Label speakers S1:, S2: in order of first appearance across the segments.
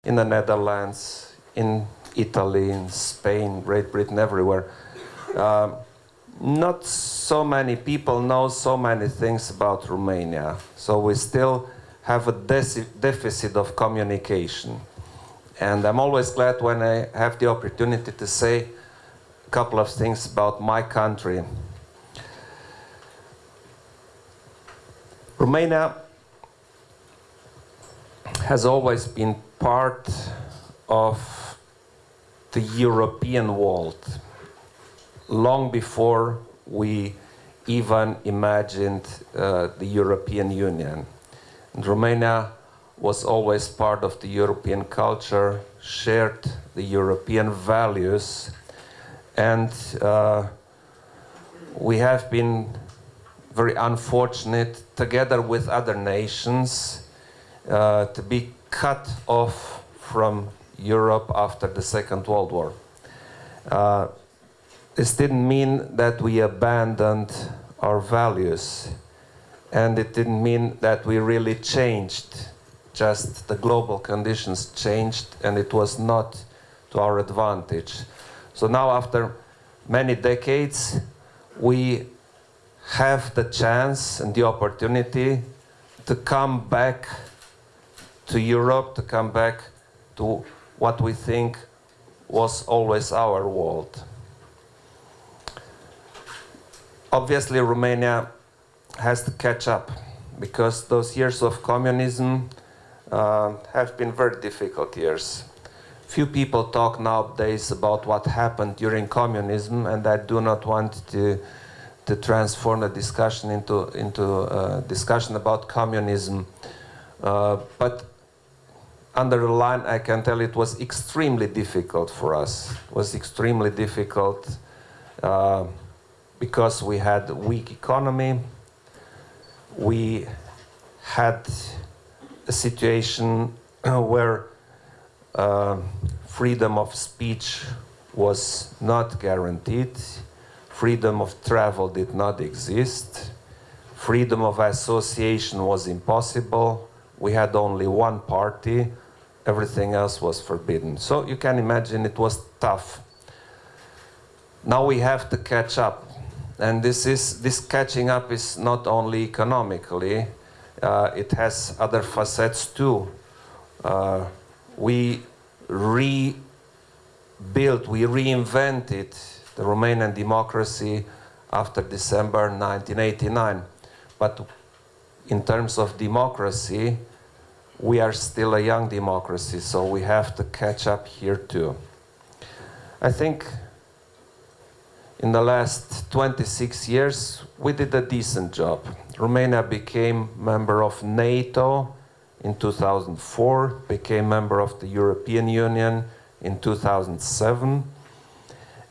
S1: in the Netherlands, in Italy, in Spain, Great Britain, everywhere. Not so many people know so many things about Romania. So we still have a deficit of communication. And I'm always glad when I have the opportunity to say a couple of things about my country. Romania has always been part of the European world, long before we even imagined the European Union. And Romania was always part of the European culture, shared the European values, and we have been very unfortunate, together with other nations, to be cut off from Europe after the Second World War. This didn't mean that we abandoned our values, and it didn't mean that we really changed. Just the global conditions changed, and it was not to our advantage. So now, after many decades, we have the chance and the opportunity to come back to Europe, to come back to what we think was always our world. Obviously, Romania has to catch up, because those years of communism have been very difficult years. Few people talk nowadays about what happened during communism, and I do not want to transform the discussion into a discussion about communism. But under the line, I can tell it was extremely difficult for us. It was extremely difficult because we had a weak economy. We had a situation where freedom of speech was not guaranteed. Freedom of travel did not exist. Freedom of association was impossible. We had only one party. Everything else was forbidden. So you can imagine it was tough. Now we have to catch up. And this catching up is not only economically, it has other facets too. We rebuilt, we reinvented the Romanian democracy after December 1989. But in terms of democracy, we are still a young democracy, so we have to catch up here too. I think in the last 26 years, we did a decent job. Romania became member of NATO in 2004, became member of the European Union in 2007,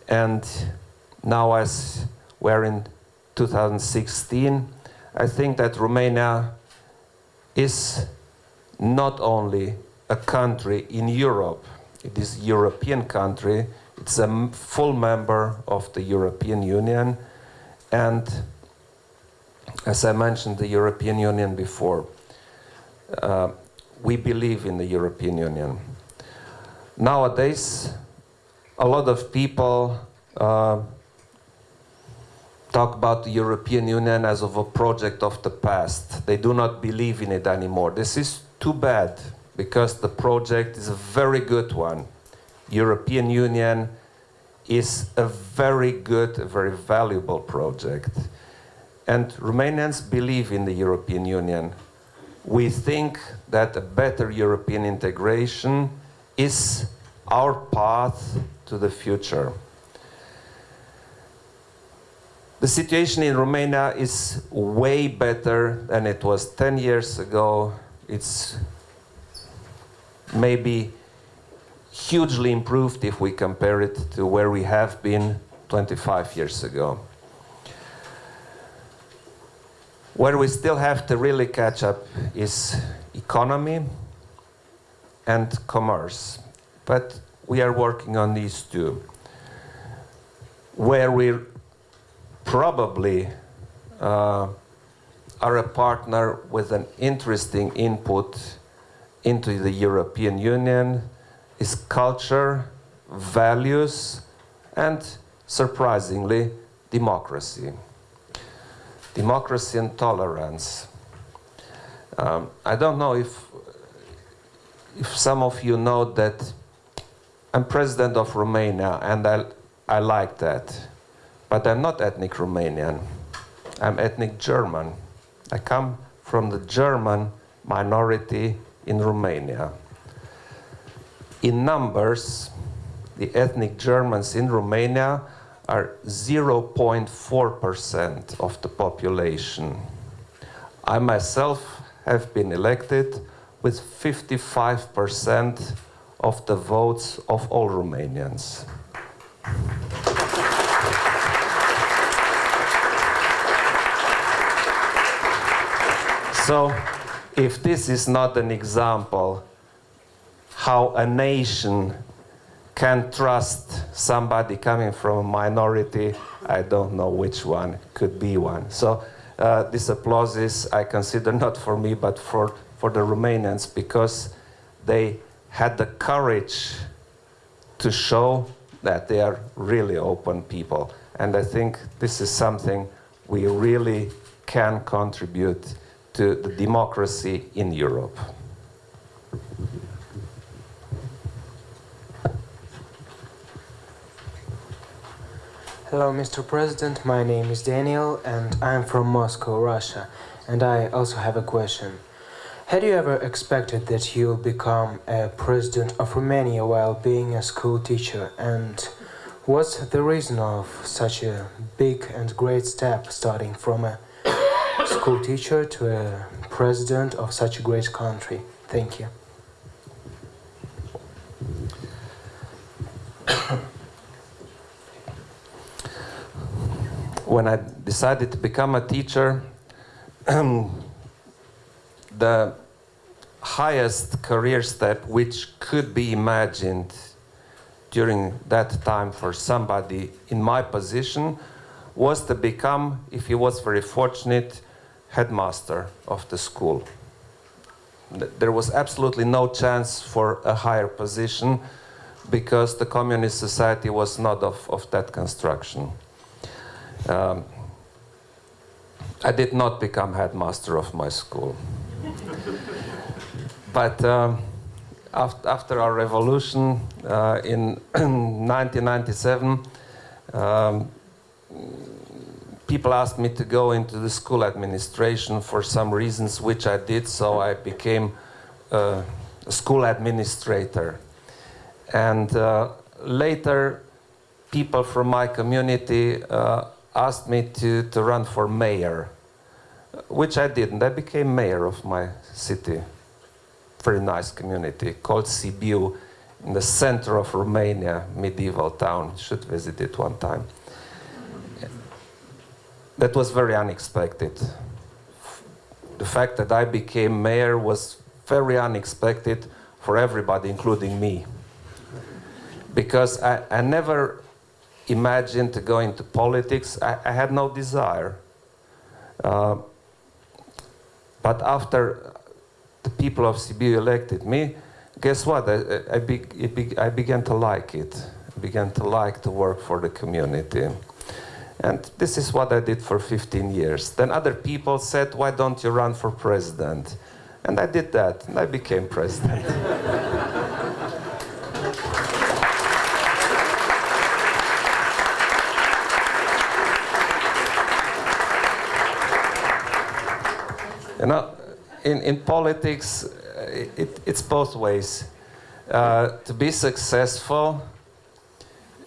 S1: and now as we're in 2016, I think that Romania is not only a country in Europe, it is a European country, it's a full member of the European Union, and as I mentioned the European Union before, we believe in the European Union. Nowadays, a lot of people talk about the European Union as of a project of the past. They do not believe in it anymore. This is too bad, because the project is a very good one. European Union is a very good, a very valuable project. And Romanians believe in the European Union. We think that a better European integration is our path to the future. The situation in Romania is way better than it was 10 years ago. It's maybe hugely improved if we compare it to where we have been 25 years ago. Where we still have to really catch up is economy and commerce. But we are working on these two. Where we probably are a partner with an interesting input into the European Union is culture, values, and surprisingly, democracy. Democracy and tolerance. I don't know if some of you know that I'm president of Romania, and I like that. But I'm not ethnic Romanian. I'm ethnic German. I come from the German minority in Romania. In numbers, the ethnic Germans in Romania are 0.4% of the population. I myself have been elected with 55% of the votes of all Romanians. So, if this is not an example how a nation can trust somebody coming from a minority, I don't know which one could be one. So this applause is, I consider, not for me, but for the Romanians, because they had the courage to show that they are really open people. And I think this is something we really can contribute to the democracy in Europe.
S2: Hello, Mr. President. My name is Daniel, and I'm from Moscow, Russia. And I also have a question. Had you ever expected that you'll become a president of Romania while being a school teacher? And what's the reason of such a big and great step, starting from a school teacher to a president of such a great country? Thank you.
S1: When I decided to become a teacher, the highest career step which could be imagined during that time for somebody in my position was to become, if he was very fortunate, headmaster of the school. There was absolutely no chance for a higher position because the communist society was not of that construction. I did not become headmaster of my school. But after our revolution in 1997, people asked me to go into the school administration for some reasons, which I did, so I became a school administrator. And later, people from my community asked me to run for mayor, which I didn't. I became mayor of my city. Very nice community called Sibiu, in the center of Romania, medieval town. You should visit it one time. That was very unexpected. The fact that I became mayor was very unexpected for everybody, including me. Because I never imagined to go into politics. I had no desire. But after the people of Sibiu elected me, guess what? I began to like it. I began to like to work for the community. And this is what I did for 15 years. Then other people said, why don't you run for president? And I did that, and I became president. You know, in politics, it's both ways. To be successful,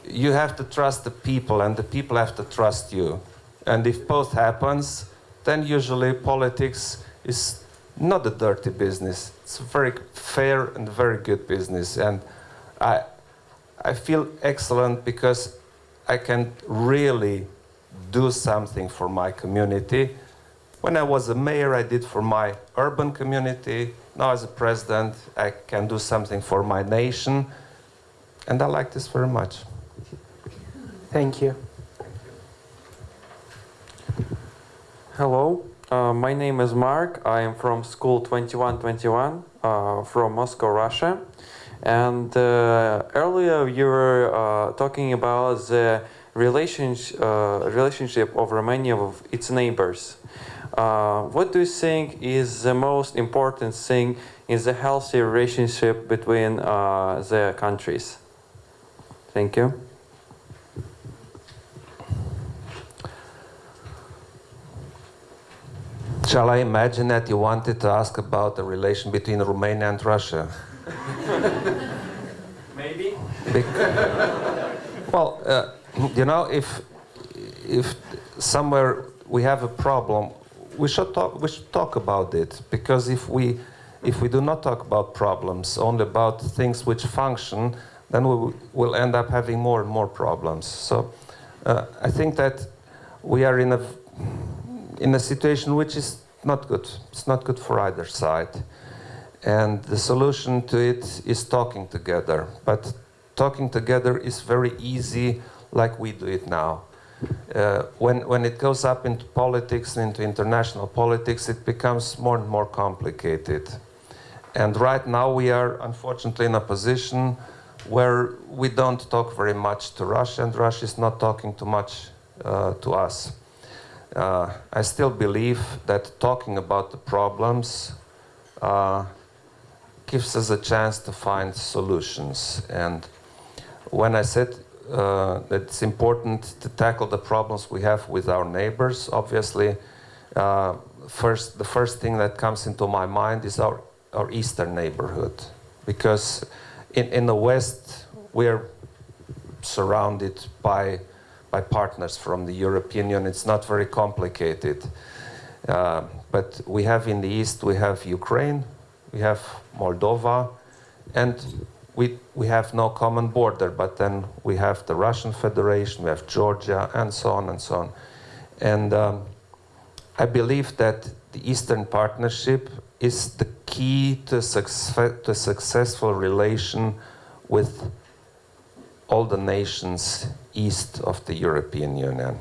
S1: you have to trust the people, and the people have to trust you. And if both happens, then usually politics is not a dirty business. It's a very fair and very good business. And I feel excellent because I can really do something for my community. When I was a mayor, I did for my urban community. Now as a president, I can do something for my nation. And I like this very much.
S2: Thank you.
S3: Hello, My name is Mark. I am from school 2121 from Moscow, Russia. And earlier you were talking about the relationship of Romania with its neighbors. What do you think is the most important thing in the healthy relationship between the countries? Thank you.
S1: Shall I imagine that you wanted to ask about the relation between Romania and Russia?
S3: Maybe.
S1: Well, you know, if somewhere we have a problem, we should talk about it, because if we do not talk about problems, only about things which function, then we will end up having more and more problems. So I think that we are in a situation which is not good. It's not good for either side. And the solution to it is talking together. But talking together is very easy, like we do it now. When it goes up into politics, into international politics, it becomes more and more complicated. And right now we are unfortunately in a position where we don't talk very much to Russia, and Russia is not talking too much to us. I still believe that talking about the problems gives us a chance to find solutions. And when I said that it's important to tackle the problems we have with our neighbors, obviously, the first thing that comes into my mind is our eastern neighborhood. Because in the West, we are surrounded by partners from the European Union. It's not very complicated. But we have in the East, we have Ukraine, we have Moldova, and we have no common border, but then we have the Russian Federation, we have Georgia, and so on and so on. And I believe that the Eastern Partnership is the key to successful relation with all the nations east of the European Union.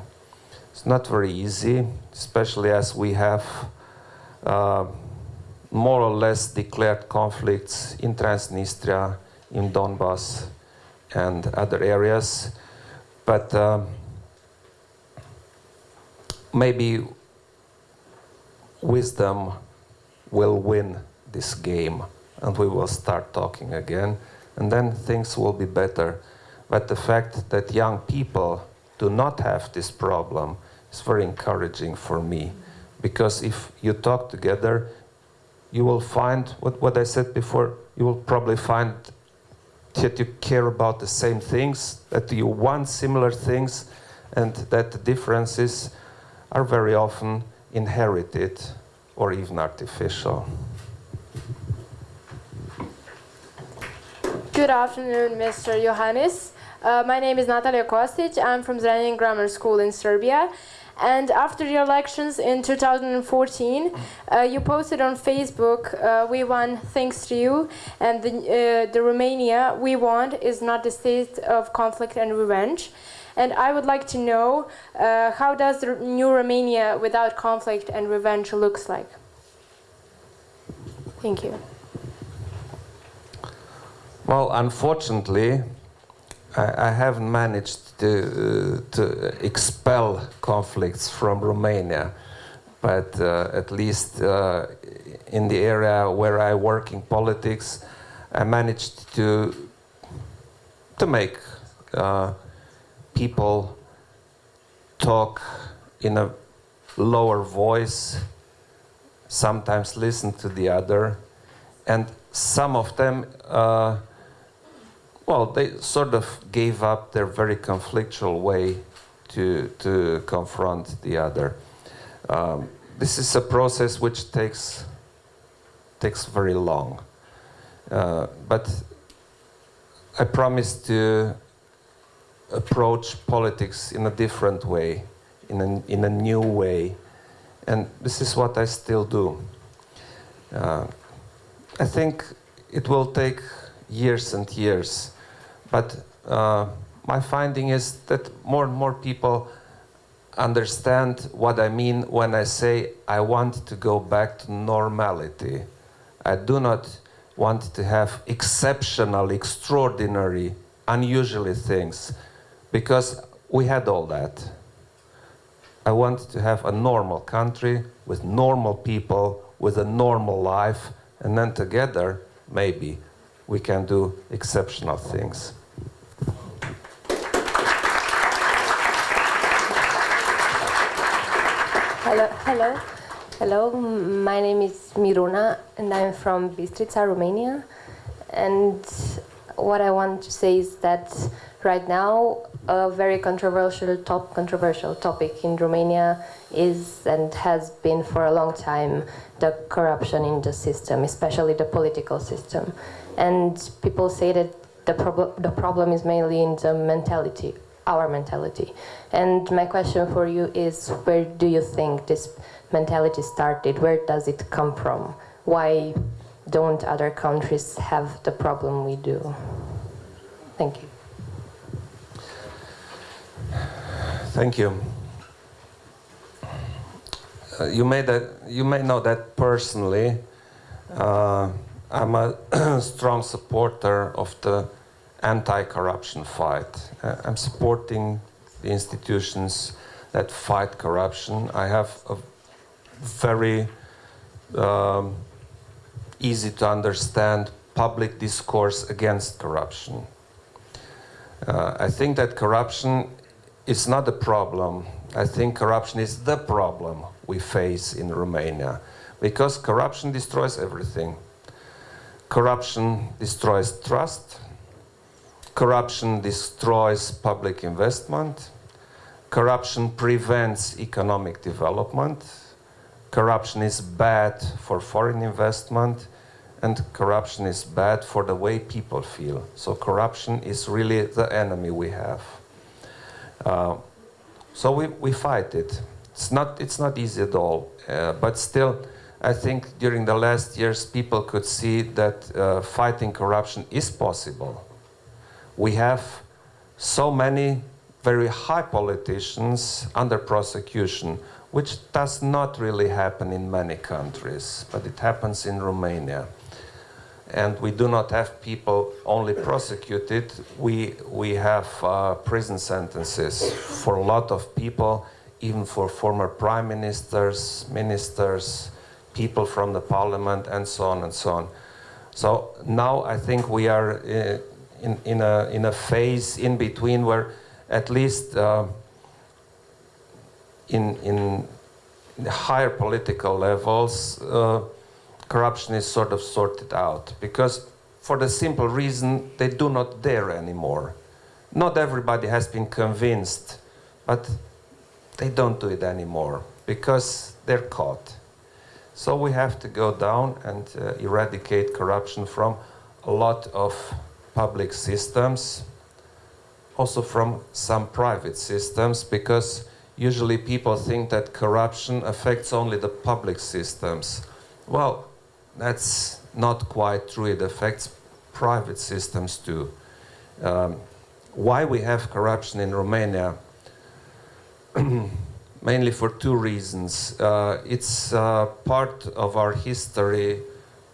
S1: It's not very easy, especially as we have more or less declared conflicts in Transnistria, in Donbass, and other areas. But maybe wisdom will win this game, and we will start talking again, and then things will be better. But the fact that young people do not have this problem is very encouraging for me, because if you talk together, you will find, what I said before, you will probably find that you care about the same things, that you want similar things, and that the differences are very often inherited or even artificial.
S4: Good afternoon, Mr. Iohannis. My name is Natalia Kostic. I'm from Zrenjanin Grammar School in Serbia. And after the elections in 2014, you posted on Facebook, "We won thanks to you," and the Romania we want is not the state of conflict and revenge. And I would like to know, how does the new Romania without conflict and revenge looks like? Thank you.
S1: Well, unfortunately, I haven't managed to expel conflicts from Romania, but at least in the area where I work in politics, I managed to make people talk in a lower voice, sometimes listen to the other, and some of them well, they sort of gave up their very conflictual way to confront the other. This is a process which takes very long. But I promise to approach politics in a different way, in a new way. And this is what I still do. I think it will take years and years. But my finding is that more and more people understand what I mean when I say I want to go back to normality. I do not want to have exceptional, extraordinary, unusual things, because we had all that. I want to have a normal country with normal people, with a normal life, and then together, maybe, we can do exceptional things.
S5: Hello. My name is Miruna, and I'm from Bistrița, Romania. And what I want to say is that right now, a very controversial topic in Romania is and has been for a long time the corruption in the system, especially the political system. And people say that the problem is mainly in the mentality, our mentality. And my question for you is, where do you think this mentality started? Where does it come from? Why don't other countries have the problem we do? Thank you.
S1: Thank you. You may know that personally, I'm a strong supporter of the anti-corruption fight. I'm supporting the institutions that fight corruption. I have a very easy to understand public discourse against corruption. I think that corruption is not a problem. I think corruption is the problem we face in Romania, because corruption destroys everything. Corruption destroys trust. Corruption destroys public investment. Corruption prevents economic development. Corruption is bad for foreign investment, and corruption is bad for the way people feel. So corruption is really the enemy we have. So we fight it. It's not easy at all, but still, I think during the last years people could see that fighting corruption is possible. We have so many very high politicians under prosecution, which does not really happen in many countries, but it happens in Romania. And we do not have people only prosecuted, we have prison sentences for a lot of people, even for former prime ministers, ministers, people from the parliament, and so on and so on. So now I think we are in a phase in between where at least in the higher political levels, corruption is sort of sorted out, because for the simple reason they do not dare anymore. Not everybody has been convinced, but they don't do it anymore because they're caught. So we have to go down and eradicate corruption from a lot of public systems, also from some private systems, because usually people think that corruption affects only the public systems. Well, that's not quite true. It affects private systems too. Why we have corruption in Romania? Mainly for two reasons. It's part of our history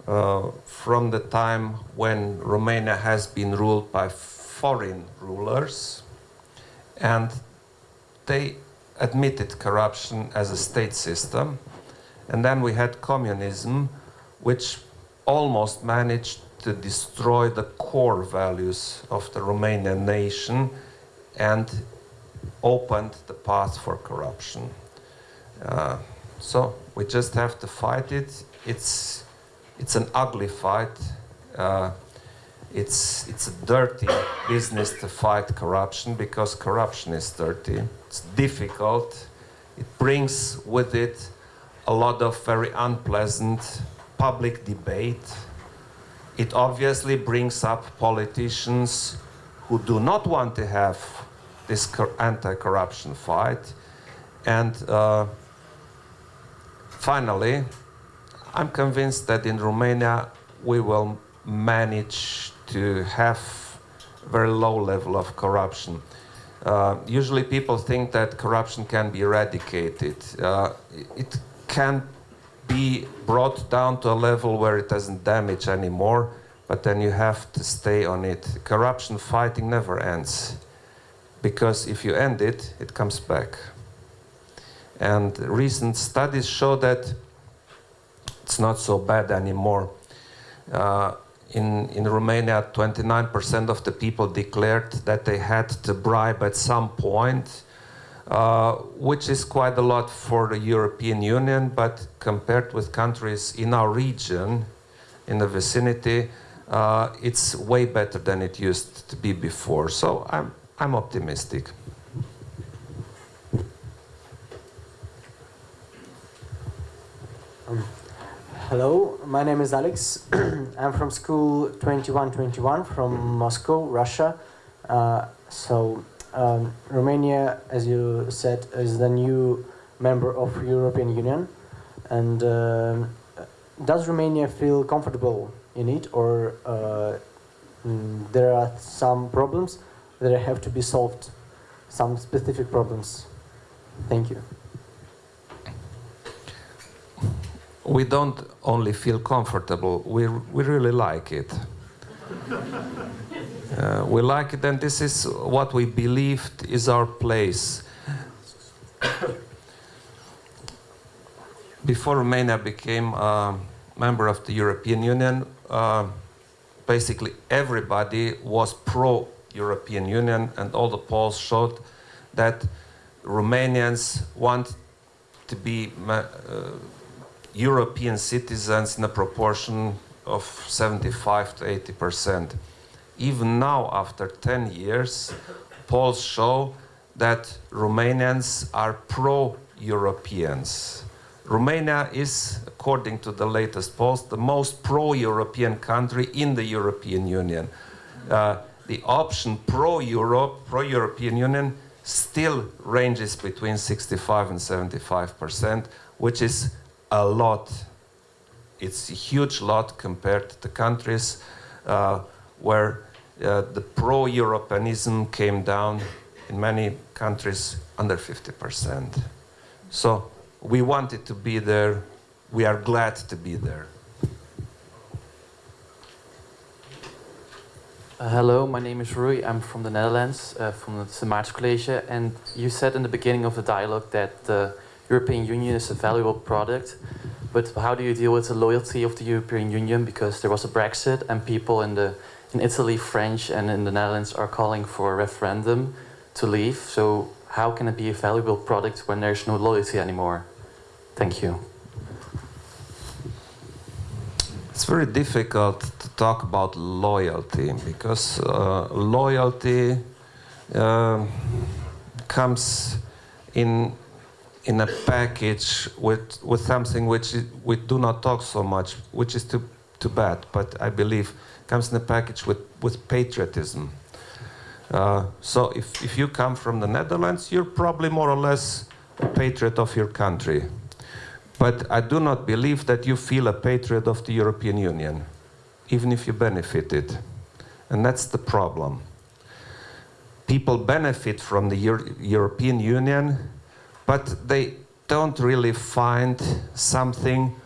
S1: from the time when Romania has been ruled by foreign rulers, and they admitted corruption as a state system. And then we had communism, which almost managed to destroy the core values of the Romanian nation and opened the path for corruption. So we just have to fight it. It's an ugly fight. It's a dirty business to fight corruption, because corruption is dirty. It's difficult. It brings with it a lot of very unpleasant public debate. It obviously brings up politicians who do not want to have this anti-corruption fight. And finally, I'm convinced that in Romania we will manage to have very low level of corruption. Usually people think that corruption can be eradicated. It can be brought down to a level where it doesn't damage anymore, but then you have to stay on it. Corruption fighting never ends, because if you end it, it comes back. And recent studies show that it's not so bad anymore. In Romania, 29% of the people declared that they had to bribe at some point, which is quite a lot for the European Union, but compared with countries in our region, in the vicinity, it's way better than it used to be before. So I'm optimistic.
S6: Hello, my name is Alex. I'm from school 2121 from Moscow, Russia. Romania, as you said, is the new member of European Union. And does Romania feel comfortable in it, or there are some problems that have to be solved, some specific problems? Thank you.
S1: We don't only feel comfortable, we really like it. We like it, and this is what we believed is our place. Before Romania became a member of the European Union, basically everybody was pro-European Union, and all the polls showed that Romanians want to be European citizens in a proportion of 75 to 80%. Even now, after 10 years, polls show that Romanians are pro-Europeans. Romania is, according to the latest polls, the most pro-European country in the European Union. The option pro-Europe, pro-European Union, still ranges between 65 and 75%, which is a lot. It's a huge lot compared to the countries where the pro-Europeanism came down, in many countries under 50%. So we wanted to be there. We are glad to be there.
S7: Hello, my name is Rui. I'm from the Netherlands, from the St. Maartens College. And you said in the beginning of the dialogue that the European Union is a valuable product. But how do you deal with the loyalty of the European Union? Because there was a Brexit, and people in Italy, French, and in the Netherlands are calling for a referendum to leave. So how can it be a valuable product when there's no loyalty anymore? Thank you.
S1: It's very difficult to talk about loyalty, because loyalty comes in a package with something which we do not talk so much, which is too bad, but I believe comes in a package with patriotism. So if you come from the Netherlands, you're probably more or less a patriot of your country. But I do not believe that you feel a patriot of the European Union, even if you benefited. And that's the problem. People benefit from the European Union, but they don't really find something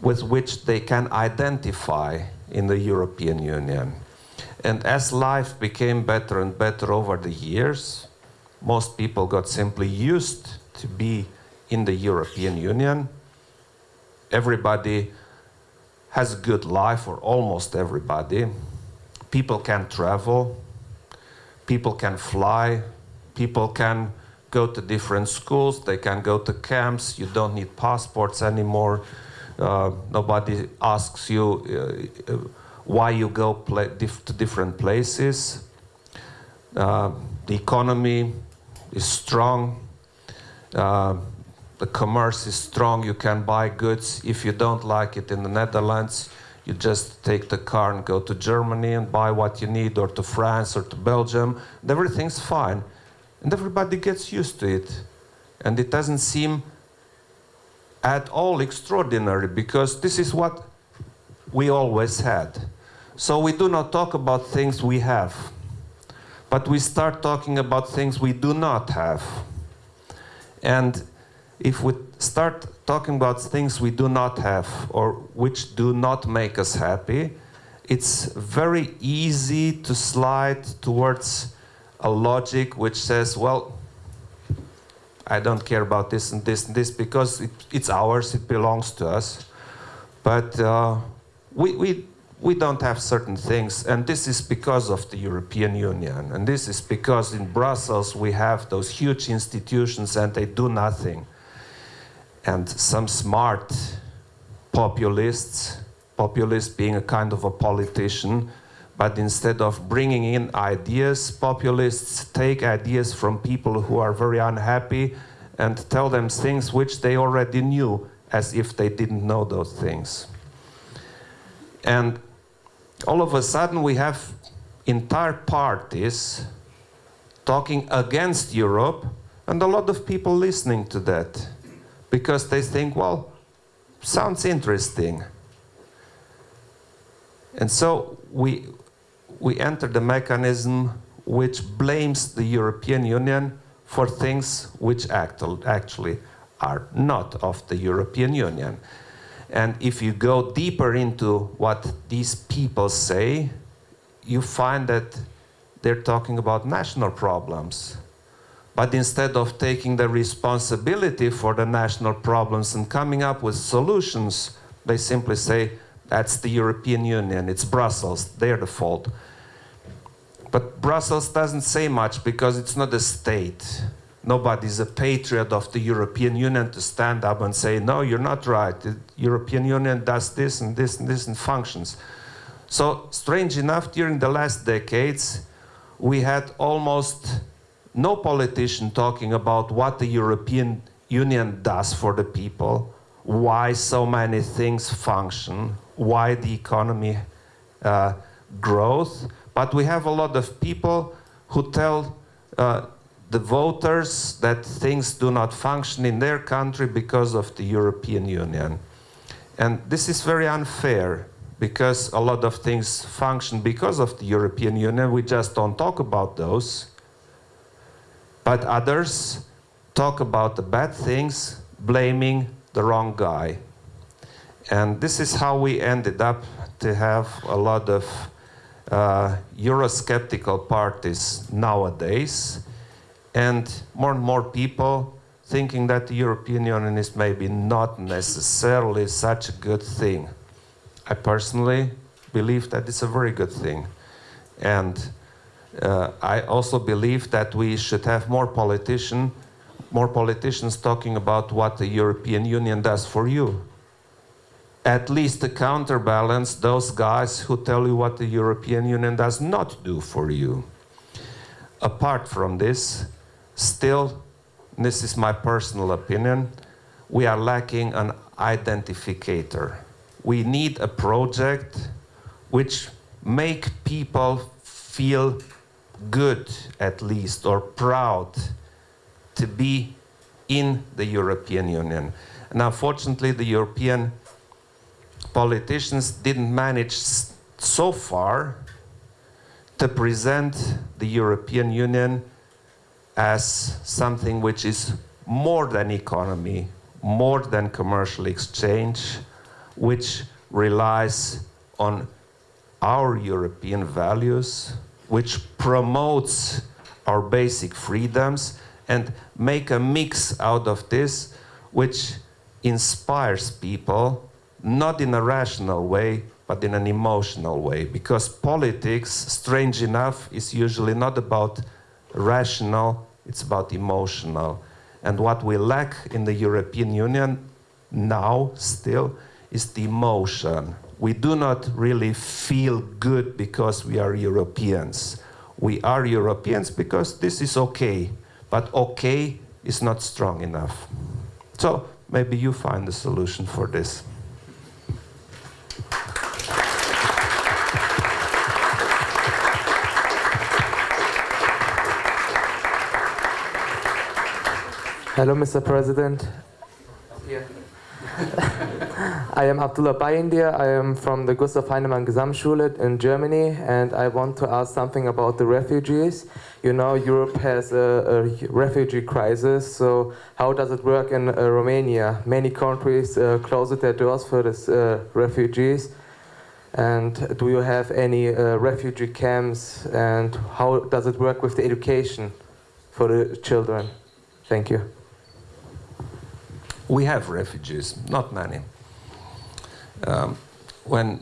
S1: with which they can identify in the European Union. And as life became better and better over the years, most people got simply used to be in the European Union. Everybody has a good life, or almost everybody. People can travel, people can fly, people can go to different schools, they can go to camps, you don't need passports anymore. Nobody asks you why you go to different places. The economy is strong. The commerce is strong. You can buy goods. If you don't like it in the Netherlands, you just take the car and go to Germany and buy what you need, or to France or to Belgium, and everything's fine. And everybody gets used to it. And it doesn't seem at all extraordinary, because this is what we always had. So we do not talk about things we have, but we start talking about things we do not have. And if we start talking about things we do not have or which do not make us happy, it's very easy to slide towards a logic which says, well, I don't care about this and this and this because it's ours, it belongs to us. But we don't have certain things, and this is because of the European Union. And this is because in Brussels we have those huge institutions and they do nothing. And some smart populists being a kind of a politician, but instead of bringing in ideas, populists take ideas from people who are very unhappy and tell them things which they already knew, as if they didn't know those things. And all of a sudden we have entire parties talking against Europe, and a lot of people listening to that because they think, well, sounds interesting. And so we enter the mechanism which blames the European Union for things which actually are not of the European Union. And if you go deeper into what these people say, you find that they're talking about national problems. But instead of taking the responsibility for the national problems and coming up with solutions, they simply say, that's the European Union, it's Brussels, they're the fault. But Brussels doesn't say much because it's not a state. Nobody's a patriot of the European Union to stand up and say, no, you're not right. The European Union does this and this and this and functions. So, strange enough, during the last decades, we had almost no politician talking about what the European Union does for the people, why so many things function, why the economy grows. But we have a lot of people who tell the voters that things do not function in their country because of the European Union. And this is very unfair because a lot of things function because of the European Union. We just don't talk about those. But others talk about the bad things, blaming the wrong guy. And this is how we ended up to have a lot of Eurosceptical parties nowadays, and more people thinking that the European Union is maybe not necessarily such a good thing. I personally believe that it's a very good thing. And I also believe that we should have more politicians talking about what the European Union does for you. At least to counterbalance those guys who tell you what the European Union does not do for you. Apart from this, still, this is my personal opinion, we are lacking an identificator. We need a project which make people feel good, at least, or proud to be in the European Union. And unfortunately, the European politicians didn't manage so far to present the European Union as something which is more than economy, more than commercial exchange, which relies on our European values, which promotes our basic freedoms, and make a mix out of this, which inspires people, not in a rational way, but in an emotional way. Because politics, strange enough, is usually not about rational, it's about emotional. And what we lack in the European Union now, still, is the emotion. We do not really feel good because we are Europeans. We are Europeans because this is okay, but okay is not strong enough. So maybe you find a solution for this.
S8: Hello, Mr. President. I am Abdullah Bayindir. I am from the Gustav Heinemann Gesamtschule in Germany, and I want to ask something about the refugees. You know, Europe has a refugee crisis, so how does it work in Romania? Many countries closed their doors for these refugees. And do you have any refugee camps, and how does it work with the education for the children? Thank you.
S1: We have refugees, not many. When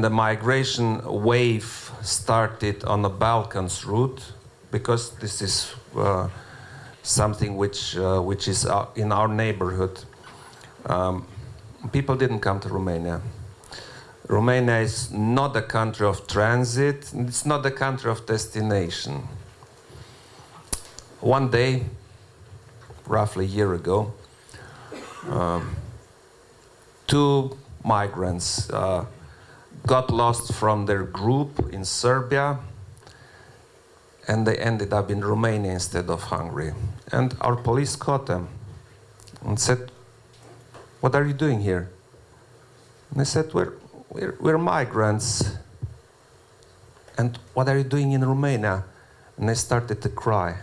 S1: the migration wave started on the Balkans route, because this is something which is in our neighborhood, people didn't come to Romania. Romania is not a country of transit, it's not a country of destination. One day, roughly a year ago, 2 migrants got lost from their group in Serbia, and they ended up in Romania instead of Hungary. And our police caught them and said, "What are you doing here?" And they said, we're migrants. And what are you doing in Romania? And they started to cry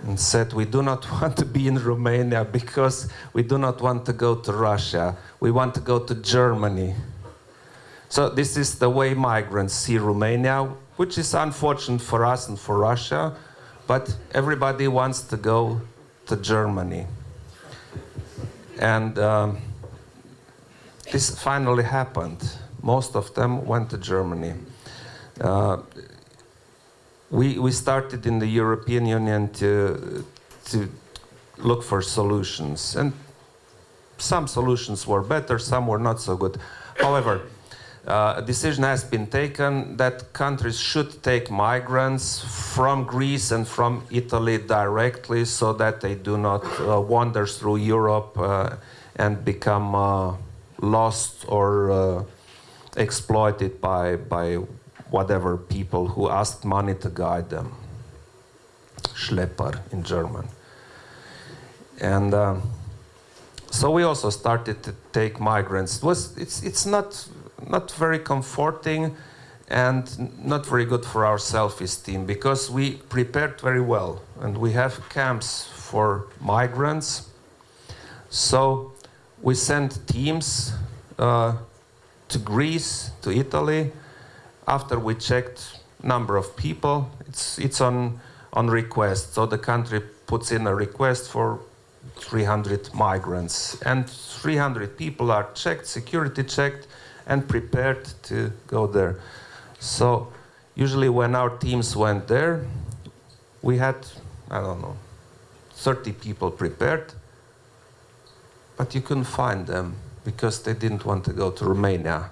S1: and said, we do not want to be in Romania because we do not want to go to Russia. We want to go to Germany. So this is the way migrants see Romania, which is unfortunate for us and for Russia, but everybody wants to go to Germany. And this finally happened. Most of them went to Germany. We started in the European Union to look for solutions, and some solutions were better, some were not so good. However, a decision has been taken that countries should take migrants from Greece and from Italy directly, so that they do not wander through Europe and become lost or exploited by whatever people who asked money to guide them. Schlepper in German. And so we also started to take migrants. It's not very comforting and not very good for our self-esteem, because we prepared very well and we have camps for migrants. So we sent teams to Greece, to Italy. After we checked number of people, it's on request. So the country puts in a request for 300 migrants, and 300 people are checked, security checked, and prepared to go there. So usually when our teams went there, we had, I don't know, 30 people prepared, but you couldn't find them because they didn't want to go to Romania.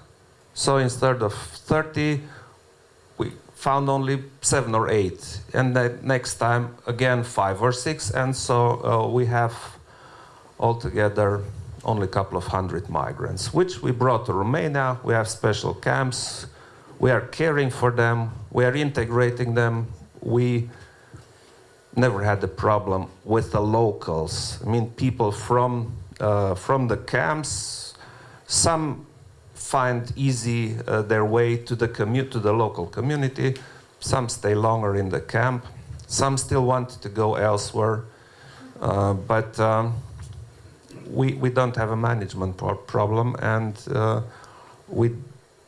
S1: So instead of 30, we found only 7 or 8. And the next time, again, 5 or 6. And so we have altogether only a couple of hundred migrants, which we brought to Romania. We have special camps. We are caring for them. We are integrating them. We never had a problem with the locals. I mean, people from the camps, some find easy their way to the local community. Some stay longer in the camp. Some still want to go elsewhere. But we don't have a management problem, and we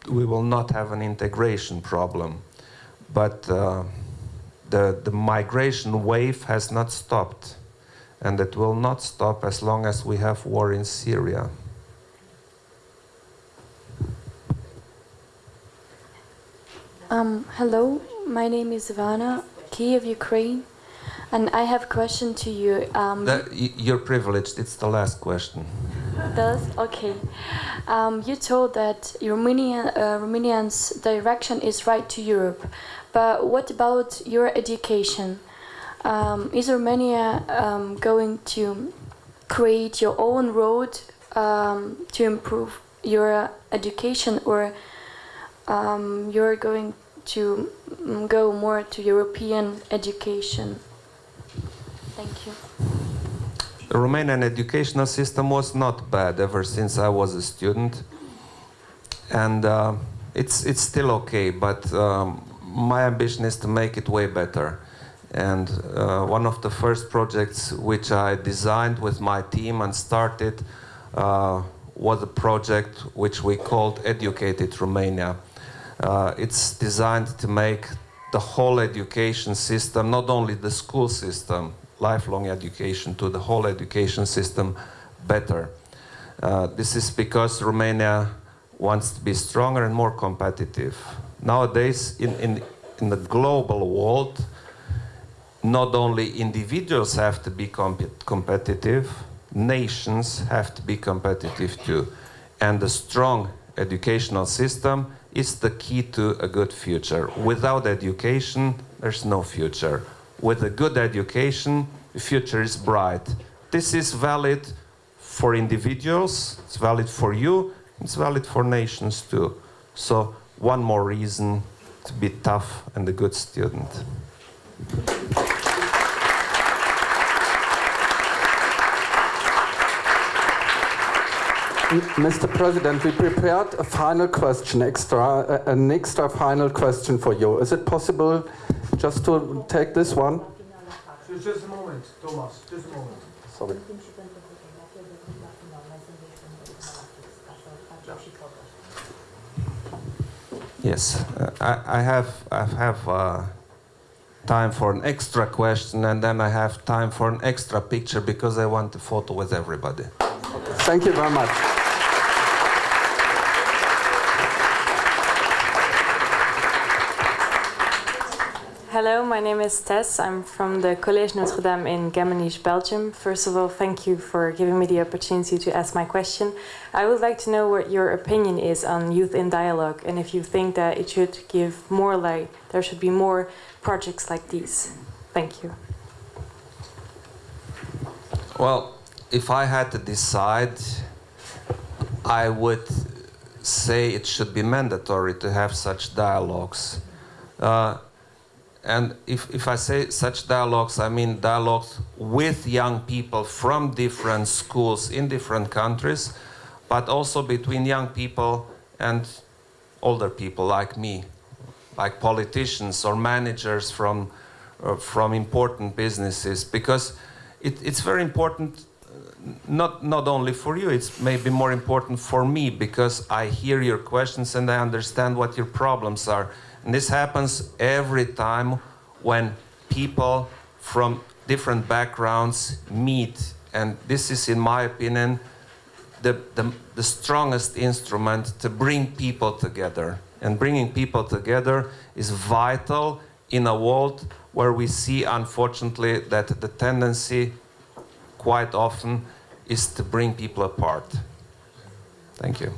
S1: will not have an integration problem. But the migration wave has not stopped, and it will not stop as long as we have war in Syria.
S9: Hello, my name is Ivana, Kiev, Ukraine, and I have a question to you.
S1: You're privileged, it's the last question.
S9: Okay. You told that Romanians' direction is right to Europe, but what about your education? Is Romania going to create your own road to improve your education, or you're going to go more to European education? Thank you.
S1: the Romanian educational system was not bad ever since I was a student. And it's still okay, but my ambition is to make it way better. And one of the first projects which I designed with my team and started was a project which we called Educated Romania. It's designed to make the whole education system, not only the school system, lifelong education, to the whole education system better. This is because Romania wants to be stronger and more competitive. Nowadays, in the global world, not only individuals have to be competitive, nations have to be competitive too. And a strong educational system is the key to a good future. Without education, there's no future. With a good education, the future is bright. This is valid for individuals, it's valid for you, it's valid for nations too. So one more reason to be tough and a good student.
S10: Mr. President, we prepared a final question, an extra final question for you. Is it possible just to take this one?
S2: Just a moment, Thomas, just a moment.
S10: Sorry.
S1: Yes, I have time for an extra question, and then I have time for an extra picture because I want a photo with everybody.
S10: Thank you very much.
S11: Hello, my name is Tess. I'm from the Collège Notre Dame in Gameniche, Belgium. First of all, thank you for giving me the opportunity to ask my question. I would like to know what your opinion is on Youth in Dialogue, and if you think that it should give more, like there should be more projects like these. Thank you.
S1: Well, if I had to decide, I would say it should be mandatory to have such dialogues. And if I say such dialogues, I mean dialogues with young people from different schools in different countries, but also between young people and older people like me, like politicians or managers from important businesses, because it's very important, not only for you, it's maybe more important for me, because I hear your questions and I understand what your problems are. And this happens every time when people from different backgrounds meet. And this is, in my opinion, the strongest instrument to bring people together. And bringing people together is vital in a world where we see, unfortunately, that the tendency quite often is to bring people apart. Thank you.